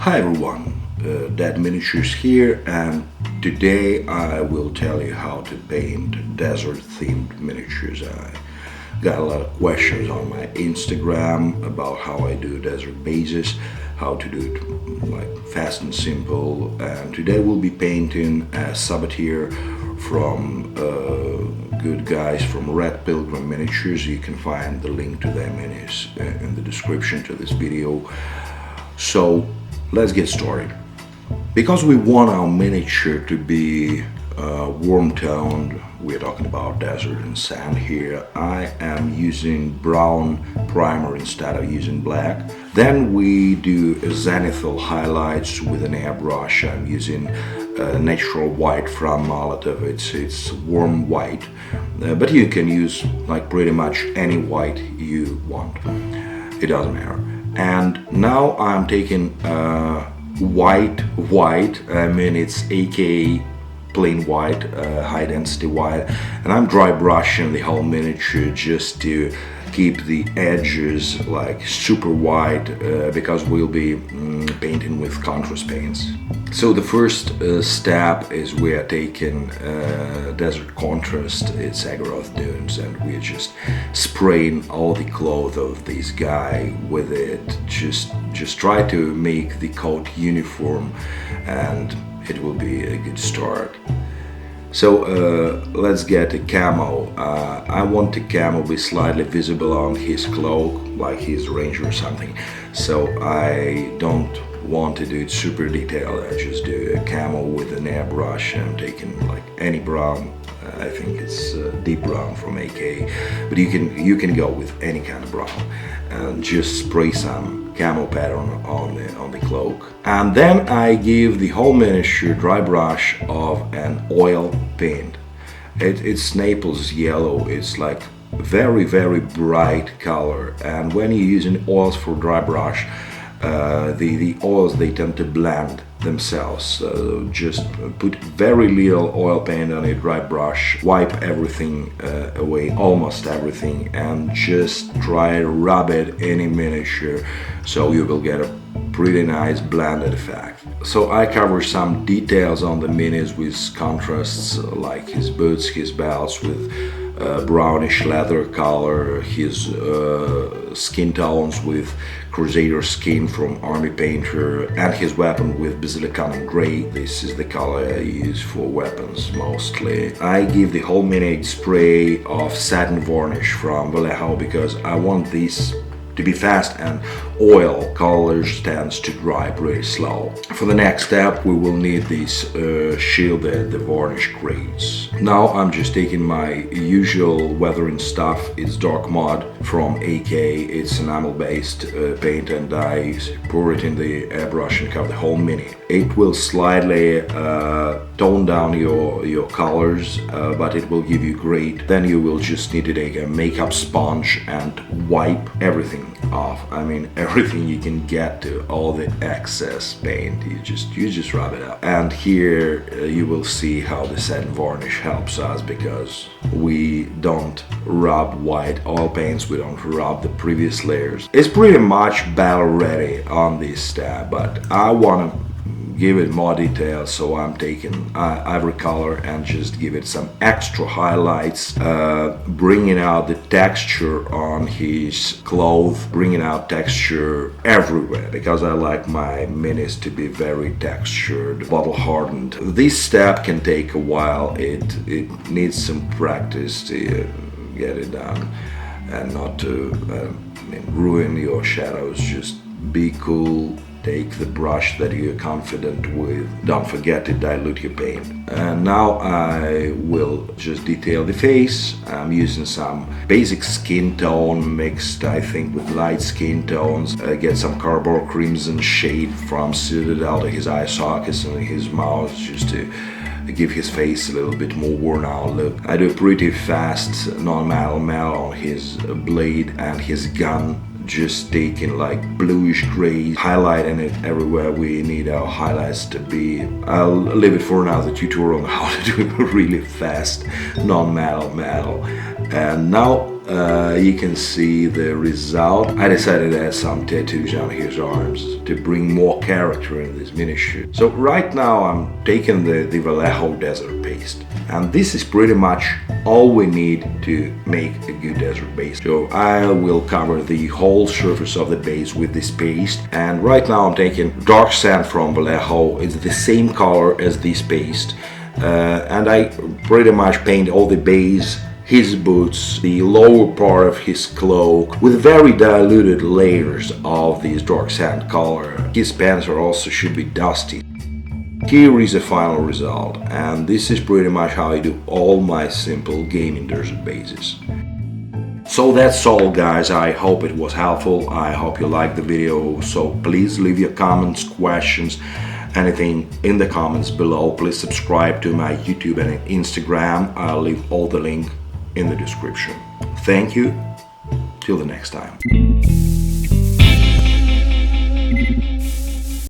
Hi everyone, Dead Miniatures here, and today I will tell you how to paint desert themed miniatures. I got a lot of questions on my Instagram about how I do desert bases, how to do it like fast and simple, and today we'll be painting a Sabatier from good guys from Red Pilgrim Miniatures. You can find the link to them in the description to this video. So let's get started. Because we want our miniature to be warm toned, we're talking about desert and sand here, I am using brown primer instead of using black. Then we do zenithal highlights with an airbrush. I'm using natural white from Molotov. It's warm white, but you can use like pretty much any white you want. It doesn't matter. And now I'm taking white, I mean it's aka plain white, high density white, and I'm dry brushing the whole miniature just to keep the edges like super white, because we'll be painting with contrast paints. So the first step is we are taking desert contrast, it's Agraroth dunes, and we're just spraying all the clothes of this guy with it. Just try to make the coat uniform and it will be a good start. So let's get a camo. I want the camo be slightly visible on his cloak, like his ranger or something. So I don't want to do it super detailed. I just do a camo with an airbrush. I'm taking like any brown. I think it's deep brown from AK, but you can go with any kind of brown and just spray some camo pattern on the cloak. And then I give the whole miniature dry brush of an oil paint. It's Naples yellow. It's like very bright color, and when you're using oils for dry brush, the oils, they tend to blend themselves. So just put very little oil paint on a dry brush, wipe everything away, almost everything, and just try to rub it in a miniature so you will get a pretty nice blended effect. So I cover some details on the minis with contrasts, like his boots, his belts with brownish leather color, his skin tones with Crusader skin from Army Painter, and his weapon with Basilicanum Grey. This is the color I use for weapons mostly. I give the whole mini spray of satin varnish from Vallejo because I want this to be fast, and oil colors tends to dry pretty slow. For the next step we will need this shielded the varnish grains. Now I'm just taking my usual weathering stuff. It's dark mud from AK. It's enamel based paint, and I pour it in the airbrush and cover the whole mini. It will slightly tone down your colors, but it will give you great. Then you will just need to take a makeup sponge and wipe everything off. I mean everything you can get to, all the excess paint. You just rub it up. And here you will see how the satin varnish helps us, because we don't rub white oil paints, we don't rub the previous layers. It's pretty much battle ready on this step, but I want to give it more detail, so I'm taking ivory color and just give it some extra highlights, bringing out the texture on his clothes, bringing out texture everywhere, because I like my minis to be very textured, bottle hardened. This step can take a while. It needs some practice to get it done and not to ruin your shadows. Just be cool. Take the brush that you're confident with. Don't forget to dilute your paint. And now I will just detail the face. I'm using some basic skin tone mixed, I think, with light skin tones. Get some Carbor Crimson shade from Citadel to his eye sockets and his mouth, just to give his face a little bit more worn out look. I do pretty fast non-metal on his blade and his gun, just taking like bluish gray, highlighting it everywhere we need our highlights to be. I'll leave it for another tutorial on how to do really fast non-metal. And now you can see the result. I decided to add some tattoos on his arms to bring more character in this miniature. So right now I'm taking the Vallejo desert paste, and this is pretty much all we need to make a good desert base. So I will cover the whole surface of the base with this paste, and right now I'm taking dark sand from Vallejo. It's the same color as this paste, and I pretty much paint all the base, his boots, the lower part of his cloak with very diluted layers of this dark sand color. His pants are also should be dusty. Here is the final result, and this is pretty much how I do all my simple gaming desert bases. So that's all, guys. I hope it was helpful. I hope you liked the video. So please leave your comments, questions, anything in the comments below. Please subscribe to my YouTube and Instagram. I'll leave all the link in the description. Thank you. Till the next time.